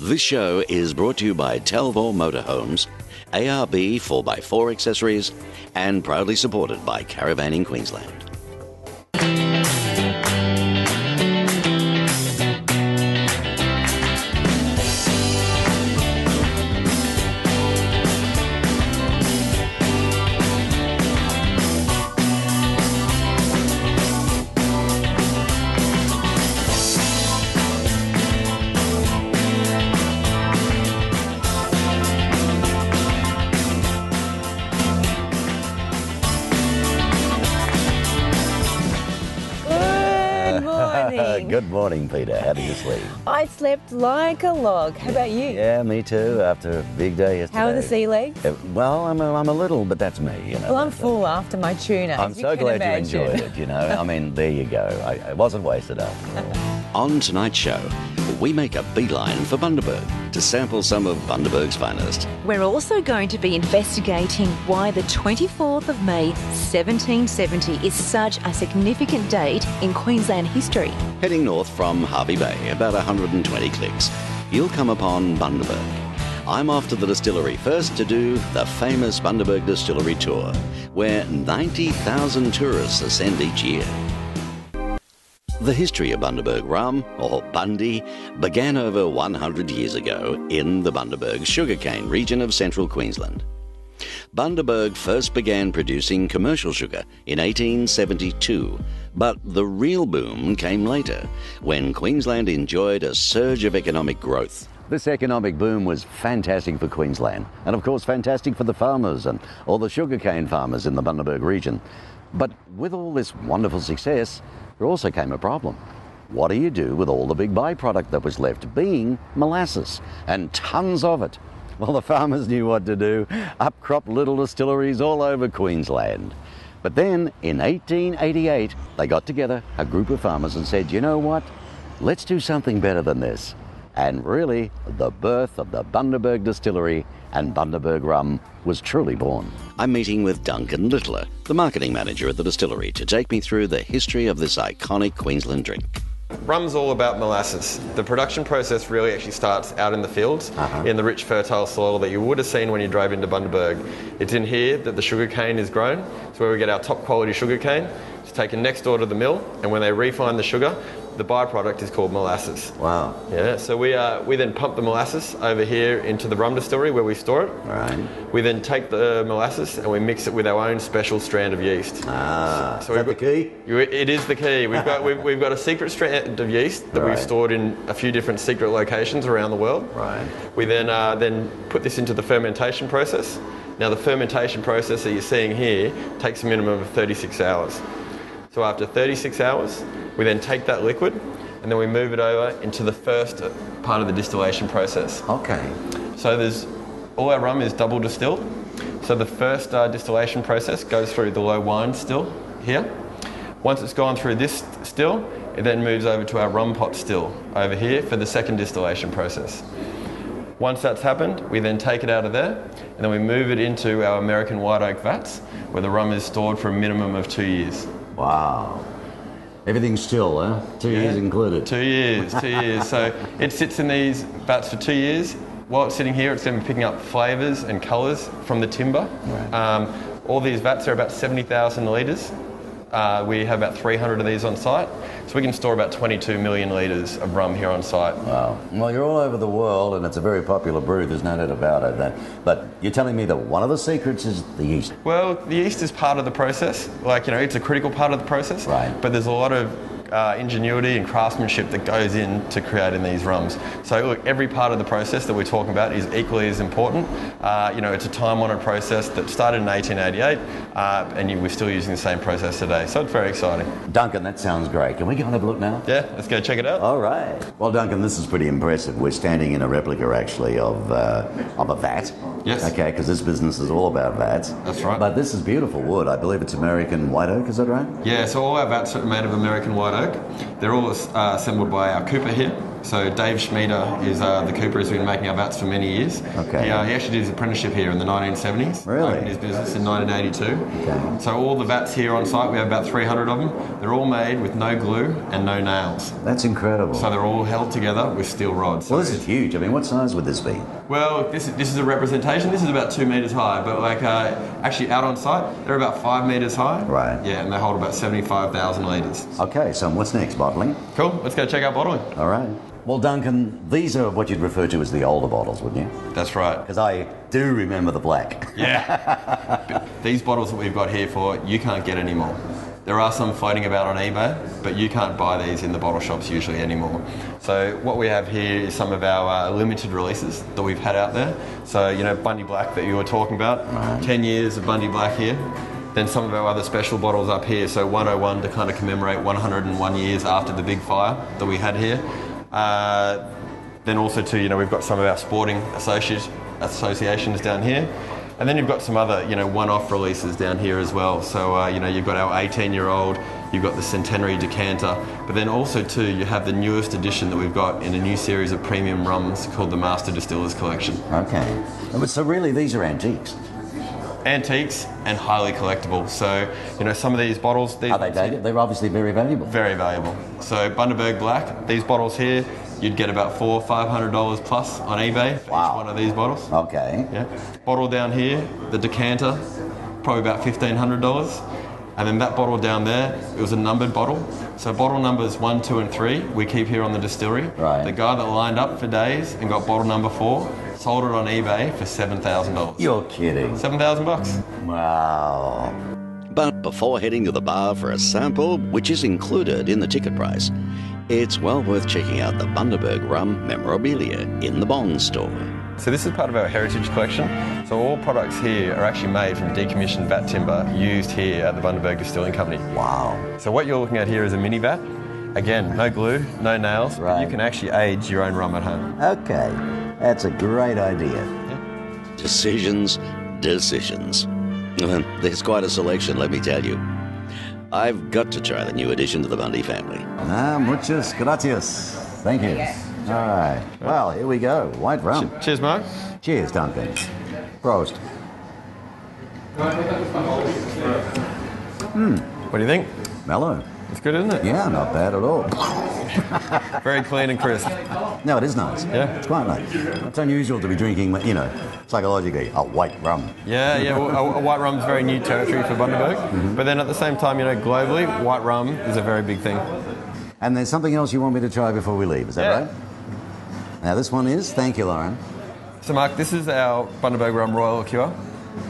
This show is brought to you by Telvor Motorhomes, ARB 4x4 Accessories, and proudly supported by Caravan in Queensland. Good morning, Peter. How did you sleep? I slept like a log. How about you? Yeah, me too, after a big day yesterday. How are the sea legs? Well, I'm a little, but that's me, you know. Well, I'm full after my tuna. I'm so glad you enjoyed it, you know. I mean, there you go. It wasn't wasted after all. On tonight's show, we make a beeline for Bundaberg to sample some of Bundaberg's finest. We're also going to be investigating why the 24th of May 1770 is such a significant date in Queensland history. Heading north from Hervey Bay, about 120 clicks, you'll come upon Bundaberg. I'm off to the distillery first to do the famous Bundaberg Distillery tour, where 90,000 tourists ascend each year. The history of Bundaberg Rum, or Bundy, began over 100 years ago in the Bundaberg sugarcane region of central Queensland. Bundaberg first began producing commercial sugar in 1872, but the real boom came later, when Queensland enjoyed a surge of economic growth. This economic boom was fantastic for Queensland, and of course fantastic for the farmers and all the sugarcane farmers in the Bundaberg region. But with all this wonderful success, there also came a problem. What do you do with all the big byproduct that was left, being molasses, and tons of it? Well, the farmers knew what to do. Up-cropped little distilleries all over Queensland. But then, in 1888, they got together, a group of farmers, and said, you know what? Let's do something better than this. And really, the birth of the Bundaberg Distillery and Bundaberg Rum was truly born. I'm meeting with Duncan Littler, the marketing manager at the distillery, to take me through the history of this iconic Queensland drink. Rum's all about molasses. The production process really actually starts out in the fields, in the rich fertile soil that you would have seen when you drove into Bundaberg. It's in here that the sugar cane is grown. It's where we get our top quality sugar cane. It's taken next door to the mill, and when they refine the sugar, the byproduct is called molasses. Wow. Yeah, so we then pump the molasses over here into the rum distillery where we store it. Right. We then take the molasses and we mix it with our own special strand of yeast. So is that the key? It is the key. We've got a secret strand of yeast that we've stored in a few different secret locations around the world. Right. We then put this into the fermentation process. Now the fermentation process that you're seeing here takes a minimum of 36 hours. So after 36 hours, we then take that liquid and then we move it over into the first part of the distillation process. Okay. So all our rum is double distilled. So the first distillation process goes through the low wine still here. Once it's gone through this still, it then moves over to our rum pot still over here for the second distillation process. Once that's happened, we then take it out of there and then we move it into our American white oak vats where the rum is stored for a minimum of 2 years. Wow. Everything's still, huh? 2 years included. 2 years, 2 years. So it sits in these vats for 2 years. While it's sitting here, it's going to be picking up flavours and colours from the timber. Right. All these vats are about 70,000 litres. We have about 300 of these on site. So we can store about 22 million litres of rum here on site. Wow. Well, you're all over the world and it's a very popular brew, there's no doubt about it. But you're telling me that one of the secrets is the yeast. Well, the yeast is part of the process. It's a critical part of the process. Right. But there's a lot of ingenuity and craftsmanship that goes into creating these rums. So look, every part of the process that we're talking about is equally as important. It's a time-honoured process that started in 1888 and we're still using the same process today. So it's very exciting. Duncan, that sounds great. Can we go and have a look now? Yeah, let's go check it out. All right. Well, Duncan, this is pretty impressive. We're standing in a replica, actually, of a vat. Yes. Okay, because this business is all about vats. That's right. But this is beautiful wood. I believe it's American white oak, is that right? Yeah, so all our vats are made of American white oak. They're all assembled by our Cooper here. So Dave Schmieder is the cooper who's been making our vats for many years. Okay. He actually did his apprenticeship here in the 1970s. Really? Opened his business in 1982. Okay. So all the vats here on site, we have about 300 of them. They're all made with no glue and no nails. That's incredible. So they're all held together with steel rods. Well, this is huge. I mean, what size would this be? Well, this is a representation. This is about 2 metres high, but like actually out on site, they're about 5 metres high. Right. Yeah, and they hold about 75,000 litres. Okay, so what's next? Bottling? Cool. Let's go check out bottling. All right. Well, Duncan, these are what you'd refer to as the older bottles, wouldn't you? That's right. Because I do remember the black. Yeah. These bottles that we've got here for, you can't get anymore. There are some floating about on eBay, but you can't buy these in the bottle shops usually anymore. So what we have here is some of our limited releases that we've had out there. So, you know, Bundy Black that you were talking about, Right. 10 years of Bundy Black here. Then some of our other special bottles up here. So 101 to kind of commemorate 101 years after the big fire that we had here. Then also too, you know, we've got some of our sporting associations down here. And then you've got some other, you know, one-off releases down here as well. So, you know, you've got our 18-year-old, you've got the Centenary Decanter, but then also too, you have the newest edition that we've got in a new series of premium rums called the Master Distillers Collection. Okay. So really, these are antiques. Antiques and highly collectible. So, you know, some of these bottles... Are they valuable? They're obviously very valuable. Very valuable. So Bundaberg Black, these bottles here, you'd get about $400-500 plus on eBay for Wow. each one of these bottles. Okay. Yeah. Bottle down here, the decanter, probably about $1,500. And then that bottle down there, it was a numbered bottle. So bottle numbers 1, 2, and 3, we keep here on the distillery. Right. The guy that lined up for days and got bottle number 4 sold it on eBay for $7,000. You're kidding. $7,000. Wow. But before heading to the bar for a sample, which is included in the ticket price, it's well worth checking out the Bundaberg Rum memorabilia in the Bond store. So this is part of our heritage collection. So all products here are actually made from decommissioned vat timber used here at the Bundaberg Distilling Company. Wow. So what you're looking at here is a mini vat. Again, no glue, no nails. Right. You can actually age your own rum at home. Okay. That's a great idea. Decisions. There's quite a selection, let me tell you. I've got to try the new addition to the Bundy family. Muchas gracias. Thank you. All right. Well, here we go. White rum. Cheers, Mark. Cheers, Duncan. Prost. What do you think? Mellow. It's good, isn't it? Yeah, not bad at all. Very clean and crisp. No, it is nice. Yeah. It's quite nice. It's unusual to be drinking, you know, psychologically, a white rum. Yeah. Well, a white rum is very new territory for Bundaberg. But then at the same time, you know, globally, white rum is a very big thing. And there's something else you want me to try before we leave, is that Yeah. right? Now, this one is, thank you, Lauren. So, Mark, this is our Bundaberg Rum Royal Liqueur.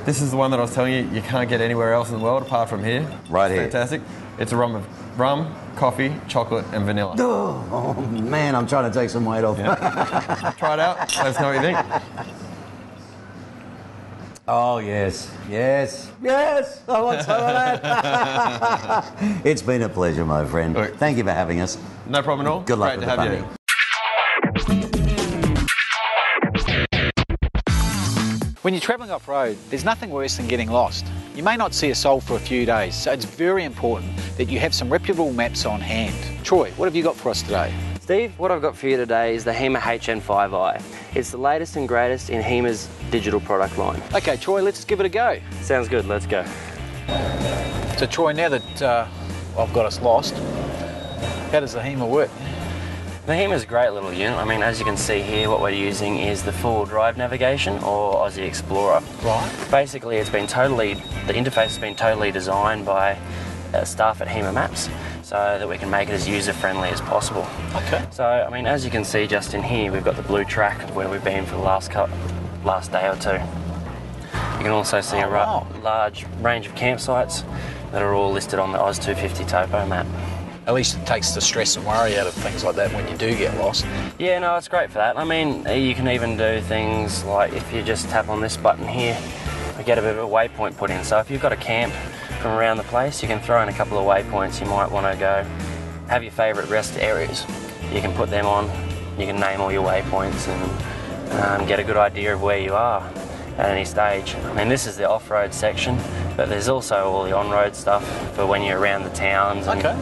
This is the one that I was telling you can't get anywhere else in the world apart from here. Right It's here. Fantastic. It's a rum of rum, coffee, chocolate, and vanilla. Oh, man, I'm trying to take some weight off. Try it out. Let us know what you think. Oh, yes. I want some of that. It's been a pleasure, my friend. Look. Thank you for having us. No problem at all. Good luck Great with to the have you. Bundy. When you're travelling off-road, there's nothing worse than getting lost. You may not see a soul for a few days, so it's very important that you have some reputable maps on hand. Troy, what have you got for us today? Steve, what I've got for you today is the Hema HN5i. It's the latest and greatest in Hema's digital product line. Okay, Troy, let's give it a go. Sounds good, let's go. So Troy, now that I've got us lost, how does the Hema work? The Hema's a great little unit. I mean, as you can see here, what we're using is the four-wheel drive navigation, or Aussie Explorer. Right. Basically, the interface has been totally designed by staff at Hema Maps, so that we can make it as user-friendly as possible. Okay. So, I mean, as you can see just in here, we've got the blue track of where we've been for the last day or two. You can also see wow. large range of campsites that are all listed on the Oz 250 topo map. At least it takes the stress and worry out of things like that when you do get lost. Yeah, no, it's great for that. I mean, you can even do things like if you just tap on this button here, we get a bit of a waypoint put in. So if you've got a camp from around the place, you can throw in a couple of waypoints you might want to go have your favourite rest areas. You can put them on, you can name all your waypoints and get a good idea of where you are at any stage. I mean, this is the off-road section, but there's also all the on-road stuff for when you're around the towns. And, Okay.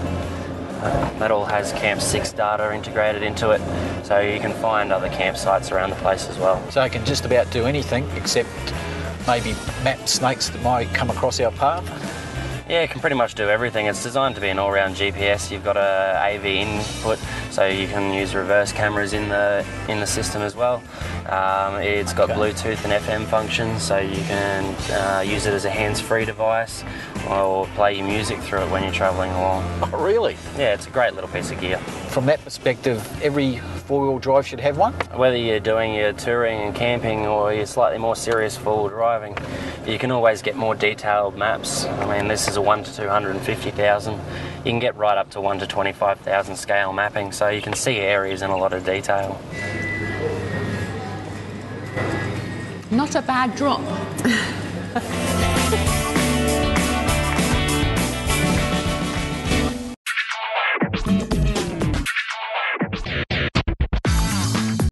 That all has Camp 6 data integrated into it, so you can find other campsites around the place as well. So it can just about do anything except maybe map snakes that might come across our path? Yeah, it can pretty much do everything. It's designed to be an all-round GPS. You've got a AV input, so you can use reverse cameras in the system as well. It's got Bluetooth and FM functions, so you can use it as a hands-free device or play your music through it when you're travelling along. Oh, really? Yeah, it's a great little piece of gear. From that perspective, every four-wheel drive should have one? Whether you're doing your touring and camping or you're slightly more serious four-wheel driving, you can always get more detailed maps. I mean, this is a 1 to 250,000. You can get right up to 1 to 25,000 scale mapping, so you can see areas in a lot of detail. Not a bad drop.